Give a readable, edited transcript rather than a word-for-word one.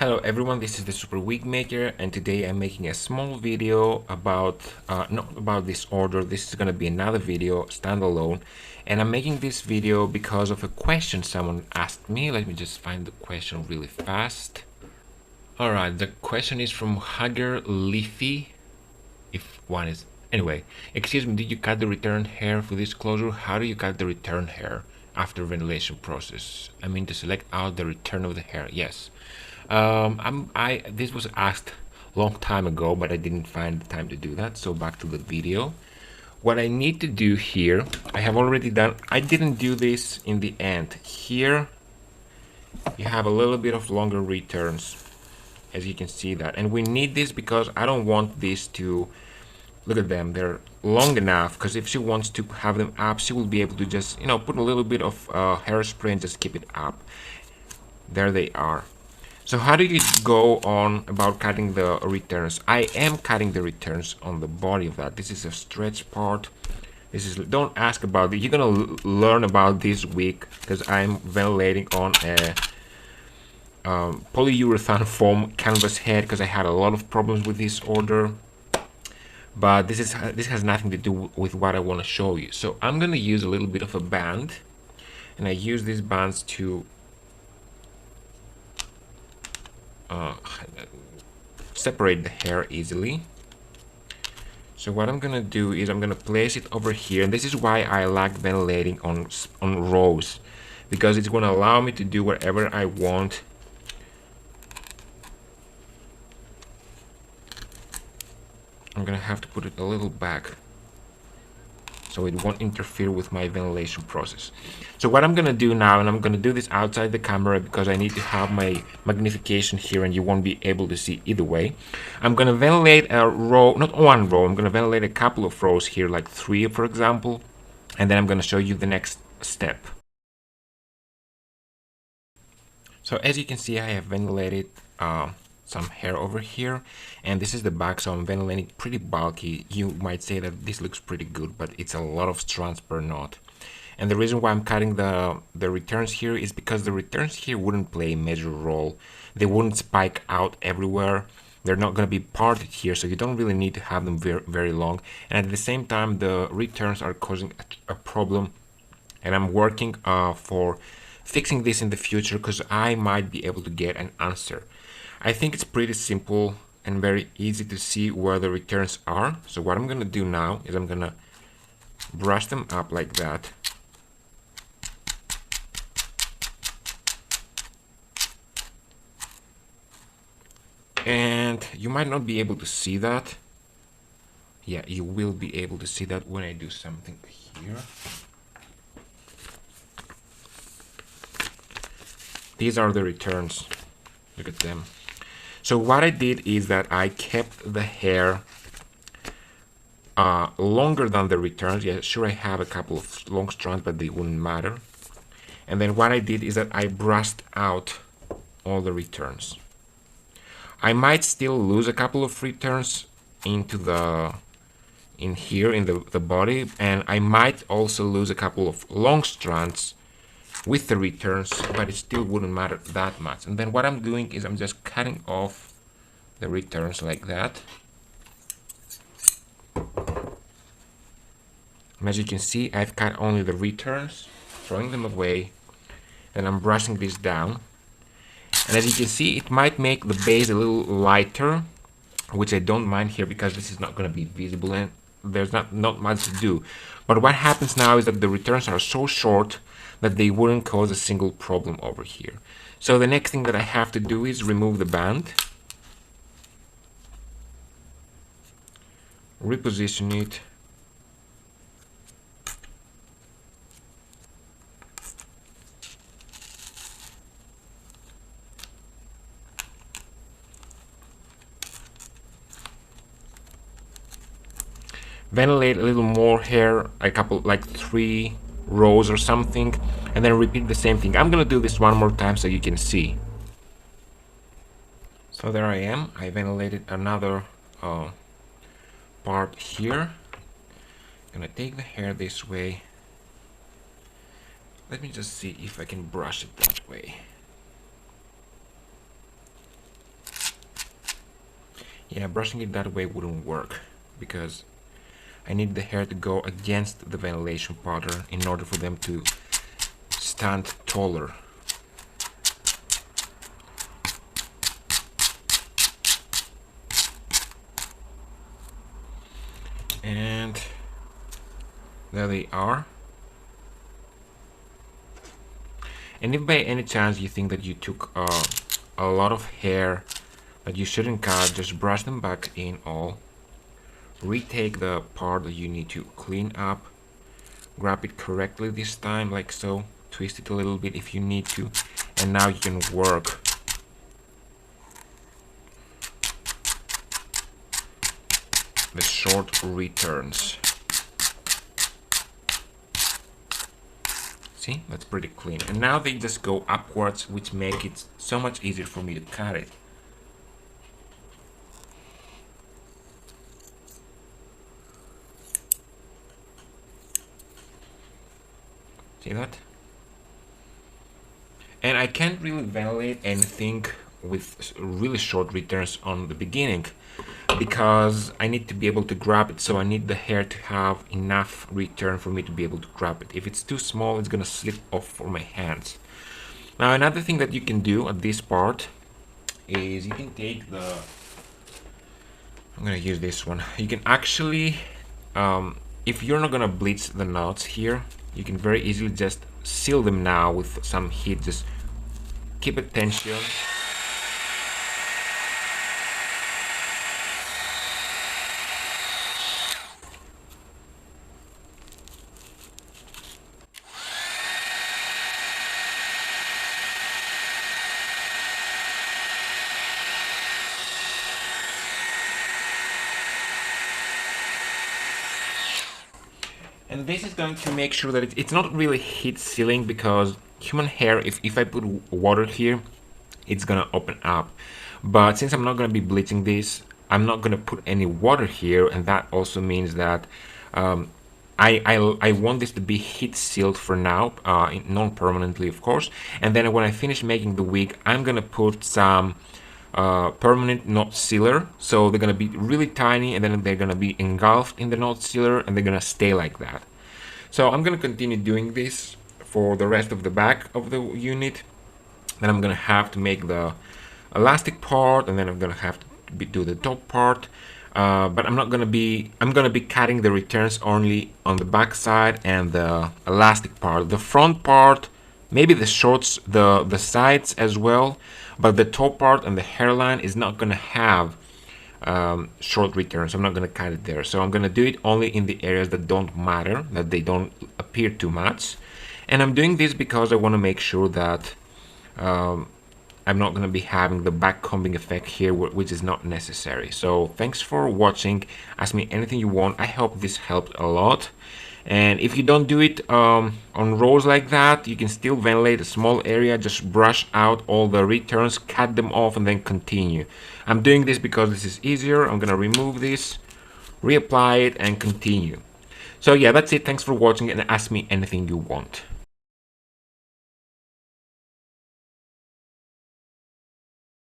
Hello everyone, this is the Super Wig Maker, and today I'm making a small video about not about this order. This is gonna be another video standalone, and I'm making this video because of a question someone asked me. Let me just find the question really fast. Alright, the question is from Hager Leafy. If one is anyway, excuse me, did you cut the return hair for this closure? How do you cut the return hair after ventilation process? I mean, to select out the return of the hair. Yes. This was asked a long time ago, but I didn't find the time to do that. So back to the video. What I need to do here, I have already done. I didn't do this in the end. Here, you have a little bit of longer returns, as you can see that, and we need this because I don't want this to. Look at them, they're long enough, because if she wants to have them up, she will be able to just, put a little bit of hairspray and just keep it up. There they are. So how do you go on about cutting the returns? I am cutting the returns on the body of that. This is a stretch part. This is, don't ask about it. You're gonna learn about this week because I'm ventilating on a polyurethane foam canvas head because I had a lot of problems with this order. But this has nothing to do with what I want to show you. So I'm gonna use a little bit of a band, and I use these bands to separate the hair easily. So what I'm gonna do is I'm gonna place it over here, and this is why I like ventilating on rows, because it's gonna allow me to do whatever I want. I'm gonna have to put it a little back so it won't interfere with my ventilation process. So what I'm gonna do now, and I'm gonna do this outside the camera because I need to have my magnification here and you won't be able to see either way. I'm gonna ventilate a row, not one row, I'm gonna ventilate a couple of rows here, like 3 for example, and then I'm gonna show you the next step. So as you can see, I have ventilated some hair over here, and this is the back, so I'm ventilating pretty bulky. You might say that this looks pretty good, but it's a lot of strands per knot. And the reason why I'm cutting the returns here is because the returns here wouldn't play a major role. They wouldn't spike out everywhere. They're not going to be parted here, so you don't really need to have them very, very long. And at the same time, the returns are causing a problem, and I'm working for fixing this in the future because I might be able to get an answer. I think it's pretty simple and very easy to see where the returns are. So what I'm going to do now is I'm going to brush them up like that. And you might not be able to see that. Yeah, you will be able to see that when I do something here. These are the returns. Look at them. So what I did is that I kept the hair longer than the returns. Yeah, sure, I have a couple of long strands, but they wouldn't matter. And then what I did is that I brushed out all the returns. I might still lose a couple of returns into in the body, and I might also lose a couple of long strands with the returns, but it still wouldn't matter that much. And then what I'm doing is I'm just cutting off the returns like that. And as you can see, I've cut only the returns, throwing them away, and I'm brushing this down. And as you can see, it might make the base a little lighter, which I don't mind here because this is not going to be visible and there's not much to do. But what happens now is that the returns are so short that they wouldn't cause a single problem over here. So the next thing that I have to do is remove the band, reposition it, ventilate a little more hair, a couple, like 3 rows or something, and then repeat the same thing. I'm gonna do this one more time so you can see. So there I am. I ventilated another part here. Gonna take the hair this way. Let me just see if I can brush it that way. Yeah, brushing it that way wouldn't work because I need the hair to go against the ventilation pattern in order for them to stand taller. And there they are. And if by any chance you think that you took a lot of hair that you shouldn't cut, just brush them back in all. Retake the part that you need to clean up. Grab it correctly this time, like so. Twist it a little bit if you need to. And now you can work the short returns. See, that's pretty clean. And now they just go upwards, which make it so much easier for me to cut it. See that? And I can't really ventilate anything with really short returns on the beginning because I need to be able to grab it, so I need the hair to have enough return for me to be able to grab it. If it's too small, it's gonna slip off from my hands. Now another thing that you can do at this part is you can take the, I'm gonna use this one. You can actually, if you're not gonna bleach the knots here, you can very easily just seal them now with some heat. Just keep it tension. And this is going to make sure that it's not really heat sealing, because human hair, if I put water here, it's gonna open up. But since I'm not gonna be bleaching this, I'm not gonna put any water here, and that also means that I want this to be heat sealed for now, non-permanently of course. And then when I finish making the wig, I'm gonna put some permanent knot sealer, so they're gonna be really tiny, and then they're gonna be engulfed in the knot sealer, and they're gonna stay like that. So I'm gonna continue doing this for the rest of the back of the unit. Then I'm gonna have to make the elastic part, and then I'm gonna have to do the top part. But I'm gonna be cutting the returns only on the back side and the elastic part. The front part, maybe the shorts, the sides as well, but the top part and the hairline is not gonna have short returns. I'm not gonna cut it there, so I'm gonna do it only in the areas that don't matter, that they don't appear too much. And I'm doing this because I want to make sure that I'm not going to be having the back combing effect here, which is not necessary. So thanks for watching. Ask me anything you want. I hope this helped a lot. And if you don't do it on rows like that, you can still ventilate a small area. Just brush out all the returns, cut them off, and then continue. I'm doing this because this is easier. I'm going to remove this, reapply it, and continue. So yeah, that's it. Thanks for watching, and ask me anything you want.